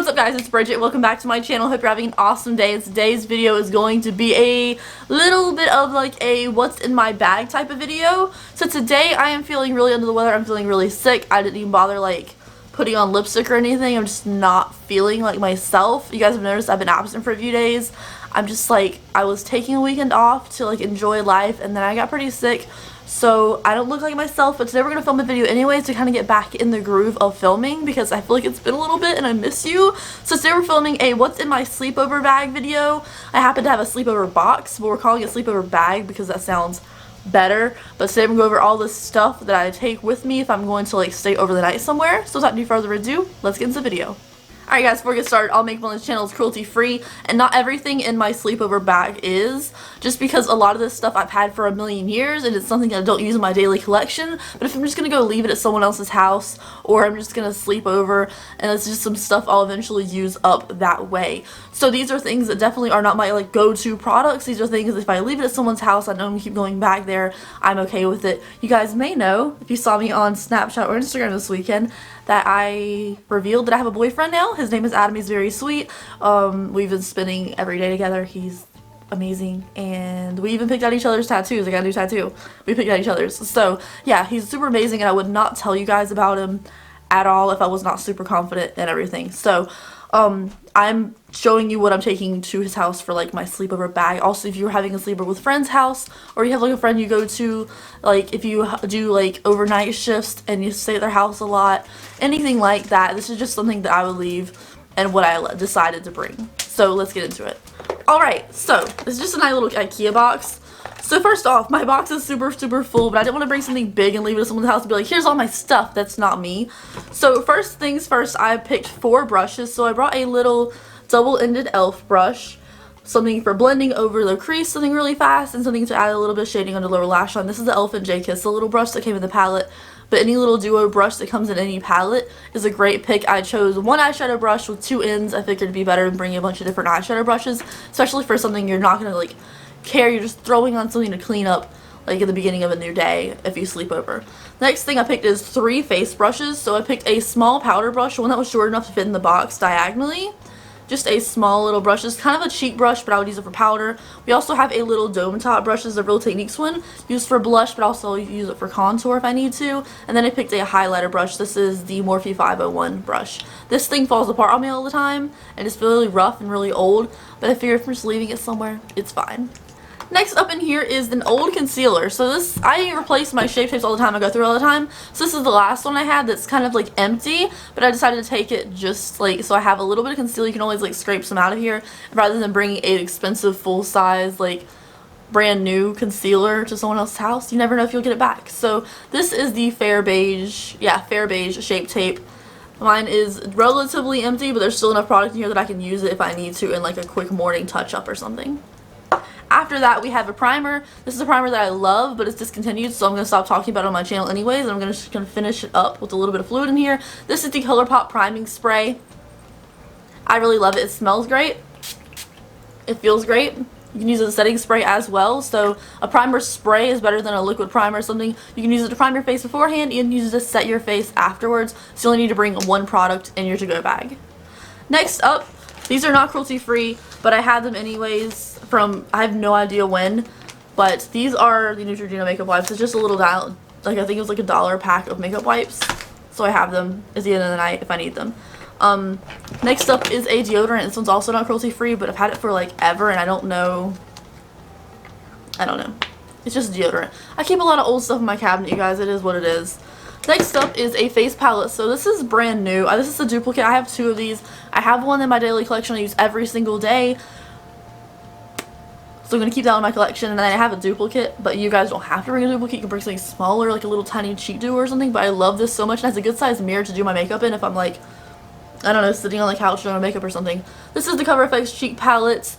What's up guys, it's Bridget. Welcome back to my channel. Hope you're having an awesome day. Today's video is going to be a little bit of like a what's in my bag type of video. So today I am feeling really under the weather. I'm feeling really sick. I didn't even bother like putting on lipstick or anything. I'm just not feeling like myself. You guys have noticed I've been absent for a few days. I'm just like, I was taking a weekend off to like enjoy life, and then I got pretty sick. So I don't look like myself, but today we're going to film a video anyways to kind of get back in the groove of filming because I feel like it's been a little bit and I miss you. So today we're filming a what's in my sleepover bag video. I happen to have a sleepover box, but we're calling it sleepover bag because that sounds better. But today we're going to go over all this stuff that I take with me if I'm going to like stay over the night somewhere. So without any further ado, let's get into the video. Alright guys, before we get started, I'll make one of this channel is cruelty free, and not everything in my sleepover bag is, just because a lot of this stuff I've had for a million years and it's something I don't use in my daily collection. But if I'm just going to go leave it at someone else's house, or I'm just going to sleep over and it's just some stuff I'll eventually use up that way. So these are things that definitely are not my like go-to products. These are things if I leave it at someone's house, I know I'm going to keep going back there, I'm okay with it. You guys may know, if you saw me on Snapchat or Instagram this weekend, that I revealed that I have a boyfriend now. His name is Adam. He's very sweet. We've been spending every day together. He's amazing, and we even picked out each other's tattoos. I got a new tattoo. We picked out each other's. So yeah, he's super amazing, and I would not tell you guys about him at all if I was not super confident in everything. So I'm showing you what I'm taking to his house for like my sleepover bag. Also, if you're having a sleepover with a friend's house, or you have like a friend you go to, like if you do like overnight shifts and you stay at their house a lot, anything like that, this is just something that I would leave and what I decided to bring. So let's get into it. Alright, so this is just a nice little IKEA box. So first off, my box is super full, but I didn't want to bring something big and leave it at someone's house and be like, here's all my stuff. That's not me. So first things first, I picked 4 brushes. So I brought a little double-ended elf brush, something for blending over the crease, something really fast, and something to add a little bit of shading on the lower lash line. This is the Elephant J Kiss, the little brush that came in the palette. But any little duo brush that comes in any palette is a great pick. I chose one eyeshadow brush with 2 ends. I figured it'd be better than bringing a bunch of different eyeshadow brushes, especially for something you're not going to like care, you're just throwing on something to clean up like at the beginning of a new day if you sleep over. Next thing I picked is 3 face brushes. So I picked a small powder brush, one that was short enough to fit in the box diagonally. Just a small little brush. It's kind of a cheap brush, but I would use it for powder. We also have a little dome top brush. This is a Real Techniques one, used for blush, but also use it for contour if I need to. And then I picked a highlighter brush. This is the Morphe 501 brush. This thing falls apart on me all the time, and it's really rough and really old, but I figure if I'm just leaving it somewhere, it's fine. Next up in here is an old concealer. So this, I replace my Shape Tapes all the time, I go through all the time. So this is the last one I had that's kind of like empty, but I decided to take it just like, so I have a little bit of concealer. You can always like scrape some out of here rather than bringing an expensive full size like brand new concealer to someone else's house. You never know if you'll get it back. So this is the Fair Beige Shape Tape. Mine is relatively empty, but there's still enough product in here that I can use it if I need to in like a quick morning touch up or something. After that, we have a primer. This is a primer that I love, but it's discontinued, so I'm going to stop talking about it on my channel anyways, and I'm just going to finish it up with a little bit of fluid in here. This is the Colourpop Priming Spray. I really love it. It smells great. It feels great. You can use it as a setting spray as well, so a primer spray is better than a liquid primer or something. You can use it to prime your face beforehand, you can use it to set your face afterwards, so you only need to bring one product in your to-go bag. Next up, these are not cruelty-free, but I had them anyways from, I have no idea when, but these are the Neutrogena makeup wipes. It's just a little dial, like I think it was like $1 pack of makeup wipes, so I have them at the end of the night if I need them. Next up is a deodorant. This one's also not cruelty-free, but I've had it for like ever, and I don't know. It's just deodorant. I keep a lot of old stuff in my cabinet, you guys. It is what it is. Next up is a face palette. So this is brand new. This is a duplicate. I have 2 of these. I have one in my daily collection I use every single day, so I'm going to keep that in my collection. And then I have a duplicate, but you guys don't have to bring a duplicate. You can bring something smaller, like a little tiny cheek duo or something. But I love this so much, and it has a good sized mirror to do my makeup in if I'm like, I don't know, sitting on the couch doing my makeup or something. This is the Cover FX Cheek Palette,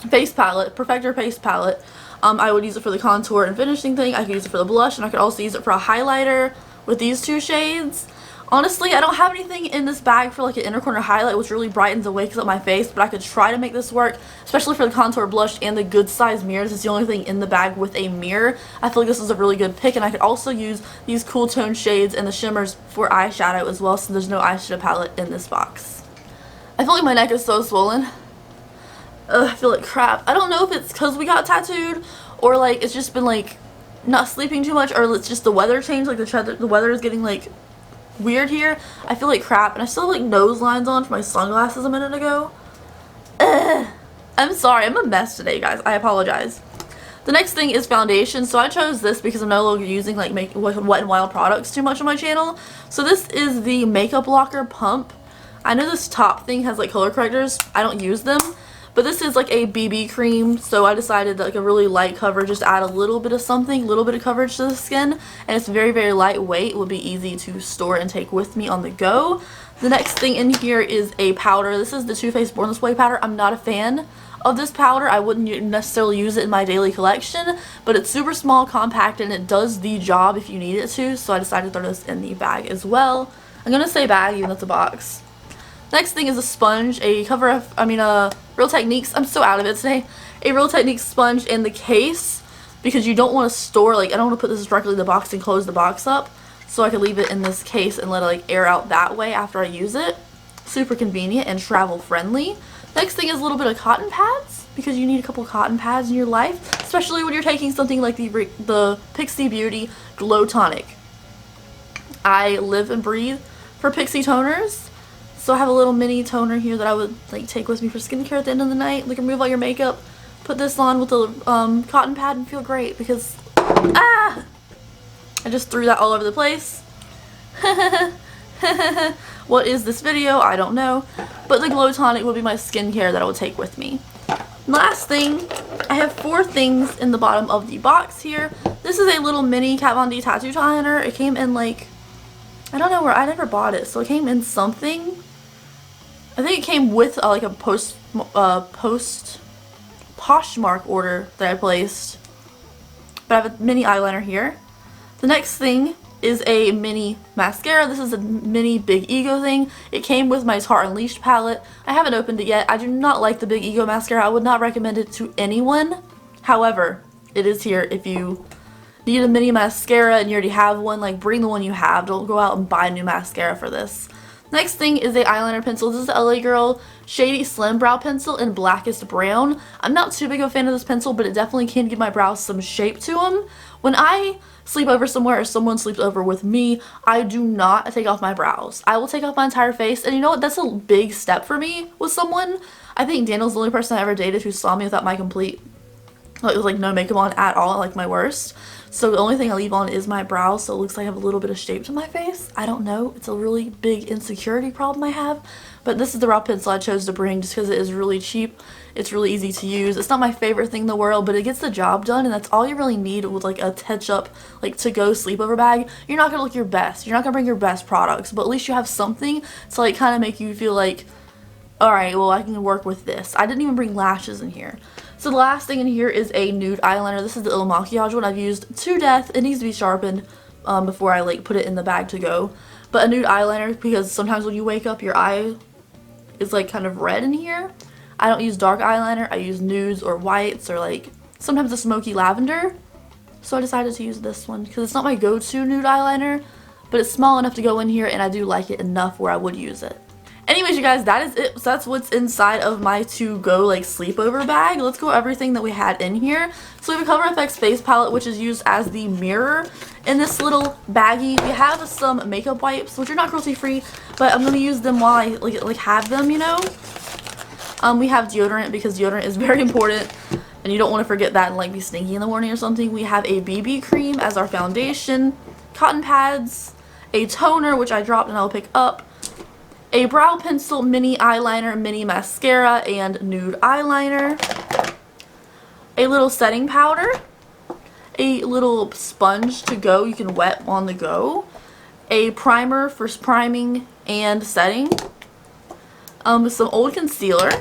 Face Palette, Perfector Face Palette. I would use it for the contour and finishing thing. I could use it for the blush, and I could also use it for a highlighter with these 2 shades. Honestly, I don't have anything in this bag for like an inner corner highlight which really brightens and wakes up my face, but I could try to make this work, especially for the contour blush and the good size mirrors. It's the only thing in the bag with a mirror. I feel like this is a really good pick, and I could also use these cool tone shades and the shimmers for eyeshadow as well, since there's no eyeshadow palette in this box. I feel like my neck is so swollen. Ugh, I feel like crap. I don't know if it's because we got tattooed or like it's just been like not sleeping too much, or it's just the weather changed, like the weather is getting like weird here. I feel like crap, and I still have like nose lines on for my sunglasses a minute ago. Ugh. I'm sorry, I'm a mess today, guys. I apologize. The next thing is foundation. So I chose this because I'm no longer using like Wet n Wild products too much on my channel. So this is the Makeup Locker Pump. I know this top thing has like color correctors. I don't use them. But this is like a BB cream, so I decided that like a really light cover, just add a little bit of something, a little bit of coverage to the skin, and it's very, very lightweight. It will be easy to store and take with me on the go. The next thing in here is a powder. This is the Too Faced Born This Way powder. I'm not a fan of this powder. I wouldn't necessarily use it in my daily collection, but it's super small, compact, and it does the job if you need it to, so I decided to throw this in the bag as well. I'm gonna say bag even though it's a box. Next thing is a sponge, a Real Techniques, I'm so out of it today, a Real Techniques sponge in the case, because you don't want to store, like, I don't want to put this directly in the box and close the box up, so I can leave it in this case and let it like air out that way after I use it. Super convenient and travel friendly. Next thing is a little bit of cotton pads, because you need a couple cotton pads in your life, especially when you're taking something like the Pixi Beauty Glow Tonic. I live and breathe for Pixi toners. So I have a little mini toner here that I would like take with me for skincare at the end of the night. Like remove all your makeup, put this on with the cotton pad and feel great because I just threw that all over the place. What is this video? I don't know. But the Glow Tonic will be my skincare that I will take with me. Last thing, I have 4 things in the bottom of the box here. This is a little mini Kat Von D tattoo liner. It came in like, I don't know where, I never bought it, so it came in something. I think it came with like a post Poshmark order that I placed. But I have a mini eyeliner here. The next thing is a mini mascara. This is a mini Big Ego thing. It came with my Tarte Unleashed palette. I haven't opened it yet. I do not like the Big Ego mascara. I would not recommend it to anyone. However, it is here if you need a mini mascara and you already have one. Like, bring the one you have. Don't go out and buy a new mascara for this. Next thing is a eyeliner pencil. This is the LA Girl Shady Slim Brow Pencil in Blackest Brown. I'm not too big of a fan of this pencil, but it definitely can give my brows some shape to them. When I sleep over somewhere or someone sleeps over with me, I do not take off my brows. I will take off my entire face, and you know what? That's a big step for me with someone. I think Daniel's the only person I ever dated who saw me without my complete, like, with like no makeup on at all, like my worst. So the only thing I leave on is my brows, so it looks like I have a little bit of shape to my face. I don't know. It's a really big insecurity problem I have. But this is the brow pencil I chose to bring just because it is really cheap. It's really easy to use. It's not my favorite thing in the world, but it gets the job done, and that's all you really need with like a touch-up, like to-go sleepover bag. You're not gonna look your best. You're not gonna bring your best products, but at least you have something to like kind of make you feel like, alright, well, I can work with this. I didn't even bring lashes in here. So the last thing in here is a nude eyeliner. This is the Il Makiage one I've used to death. It needs to be sharpened before I like put it in the bag to go. But a nude eyeliner, because sometimes when you wake up your eye is like kind of red in here. I don't use dark eyeliner. I use nudes or whites or like sometimes a smoky lavender. So I decided to use this one because it's not my go-to nude eyeliner, but it's small enough to go in here and I do like it enough where I would use it. Anyways, you guys, that is it. So that's what's inside of my to-go like sleepover bag. Let's go everything that we had in here. So we have a ColourFX face palette, which is used as the mirror in this little baggie. We have some makeup wipes, which are not cruelty-free, but I'm going to use them while I like have them, you know. We have deodorant because deodorant is very important, and you don't want to forget that and like be stinky in the morning or something. We have a BB cream as our foundation, cotton pads, a toner, which I dropped and I'll pick up, a brow pencil, mini eyeliner, mini mascara, and nude eyeliner, a little setting powder, a little sponge to go, you can wet on the go, a primer for priming and setting, some old concealer,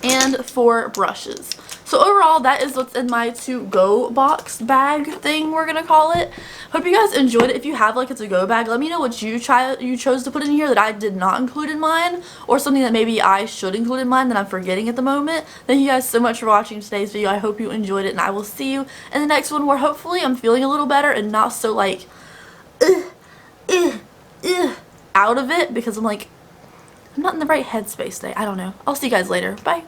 and 4 brushes. So overall, that is what's in my to-go box bag thing, we're gonna call it. Hope you guys enjoyed it. If you have like a to-go bag, let me know what you chose to put in here that I did not include in mine, or something that maybe I should include in mine that I'm forgetting at the moment. Thank you guys so much for watching today's video. I hope you enjoyed it, and I will see you in the next one where hopefully I'm feeling a little better and not so like out of it, because I'm like I'm not in the right headspace today. I don't know. I'll see you guys later. Bye.